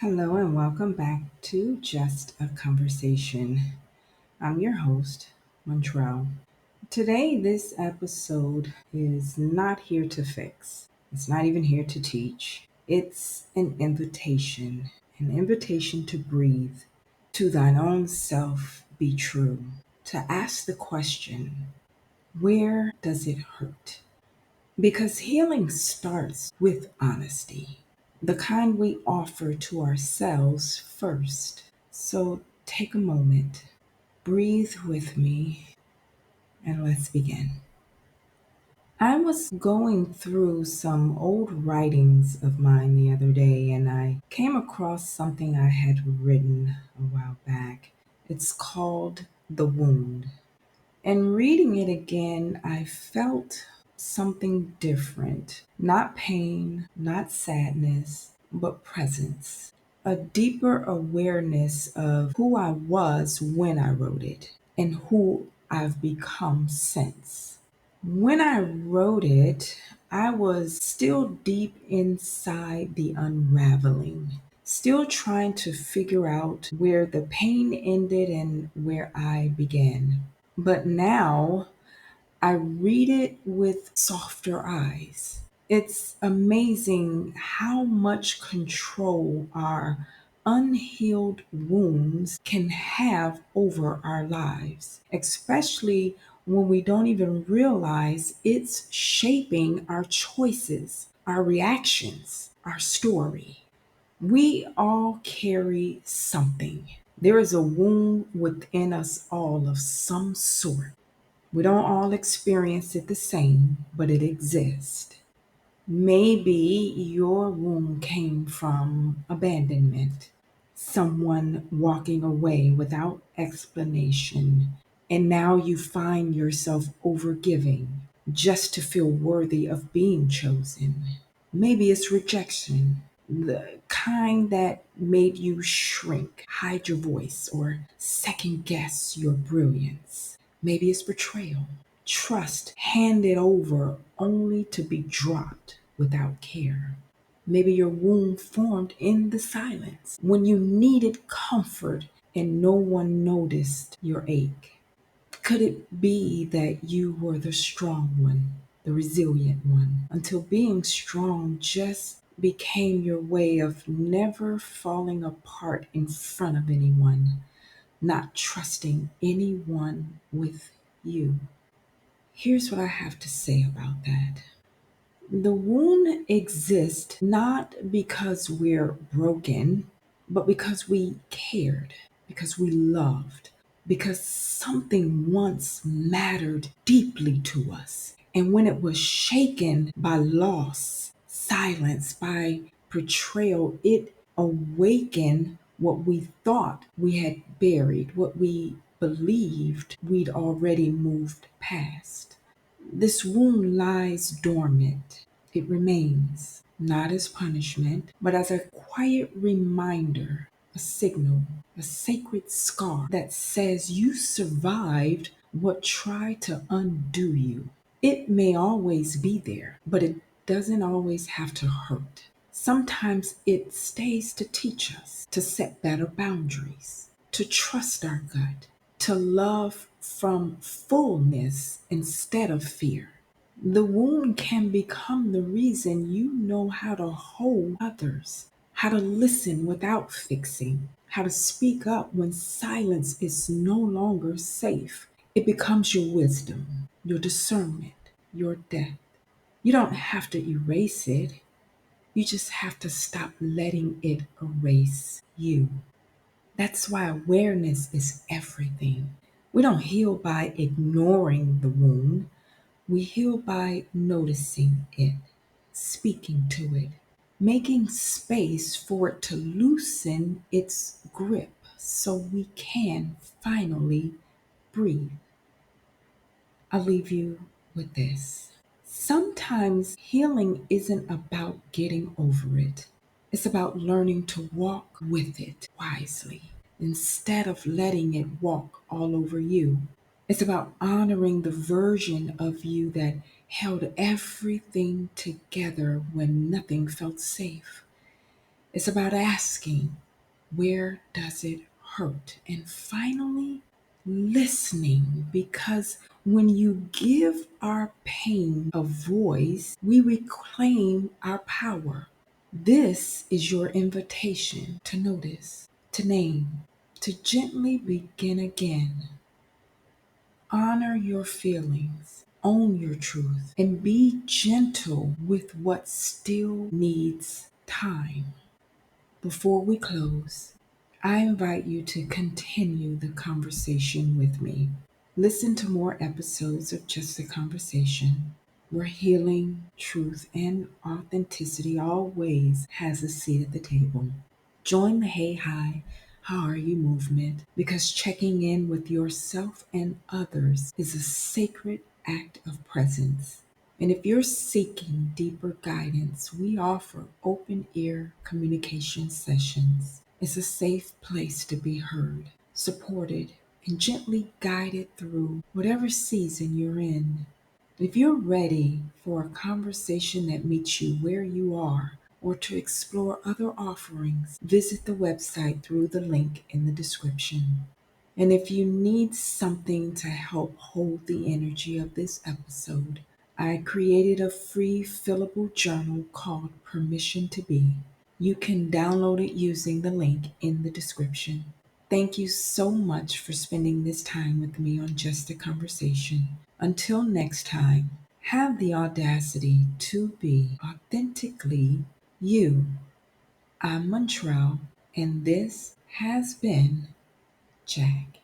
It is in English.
Hello and welcome back to Just a Conversation. I'm your host, Montrelle. Today, this episode is not here to fix, it's not even here to teach. It's an invitation to breathe, to thine own self be true, to ask the question, where does it hurt? Because healing starts with honesty, the kind we offer to ourselves first. So take a moment, breathe with me, and let's begin. I was going through some old writings of mine the other day and I came across something I had written a while back. It's called The Wound. And reading it again, I felt something different. Not pain, not sadness, but presence. A deeper awareness of who I was when I wrote it and who I've become since. When I wrote it, I was still deep inside the unraveling, still trying to figure out where the pain ended and where I began. But now I read it with softer eyes. It's amazing how much control our unhealed wounds can have over our lives, especially when we don't even realize it's shaping our choices, our reactions, our story. We all carry something. There is a wound within us all of some sort. We don't all experience it the same, but it exists. Maybe your wound came from abandonment, someone walking away without explanation, and now you find yourself overgiving just to feel worthy of being chosen. Maybe it's rejection, the kind that made you shrink, hide your voice, or second guess your brilliance. Maybe it's betrayal, trust handed over only to be dropped without care. Maybe your wound formed in the silence when you needed comfort and no one noticed your ache. Could it be that you were the strong one, the resilient one, until being strong just became your way of never falling apart in front of anyone, not trusting anyone with you? Here's what I have to say about that. The wound exists not because we're broken, but because we cared, because we loved, because something once mattered deeply to us. And when it was shaken by loss, silence, by betrayal, it awakened what we thought we had buried, what we believed we'd already moved past. This wound lies dormant. It remains, not as punishment, but as a quiet reminder, a signal, a sacred scar that says you survived what tried to undo you. It may always be there, but it doesn't always have to hurt. Sometimes it stays to teach us to set better boundaries, to trust our gut, to love from fullness instead of fear. The wound can become the reason you know how to hold others, how to listen without fixing, how to speak up when silence is no longer safe. It becomes your wisdom, your discernment, your depth. You don't have to erase it, you just have to stop letting it erase you. That's why awareness is everything. We don't heal by ignoring the wound, we heal by noticing it, speaking to it, making space for it to loosen its grip so we can finally breathe. I'll leave you with this. Sometimes healing isn't about getting over it. It's about learning to walk with it wisely instead of letting it walk all over you. It's about honoring the version of you that held everything together when nothing felt safe. It's about asking, where does it hurt? And finally, listening, because when you give our pain a voice, we reclaim our power. This is your invitation to notice, to name, to gently begin again. Honor your feelings, own your truth, and be gentle with what still needs time. Before we close, I invite you to continue the conversation with me. Listen to more episodes of Just a Conversation, where healing, truth, and authenticity always has a seat at the table. Join the Hey Hi, How Are You movement, because checking in with yourself and others is a sacred act of presence. And if you're seeking deeper guidance, we offer open ear communication sessions. It's a safe place to be heard, supported, and gently guided through whatever season you're in. If you're ready for a conversation that meets you where you are, or to explore other offerings, visit the website through the link in the description. And if you need something to help hold the energy of this episode, I created a free fillable journal called Permission to Be. You can download it using the link in the description. Thank you so much for spending this time with me on Just a Conversation. Until next time, have the audacity to be authentically you. I'm Montrelle, and this has been Jack.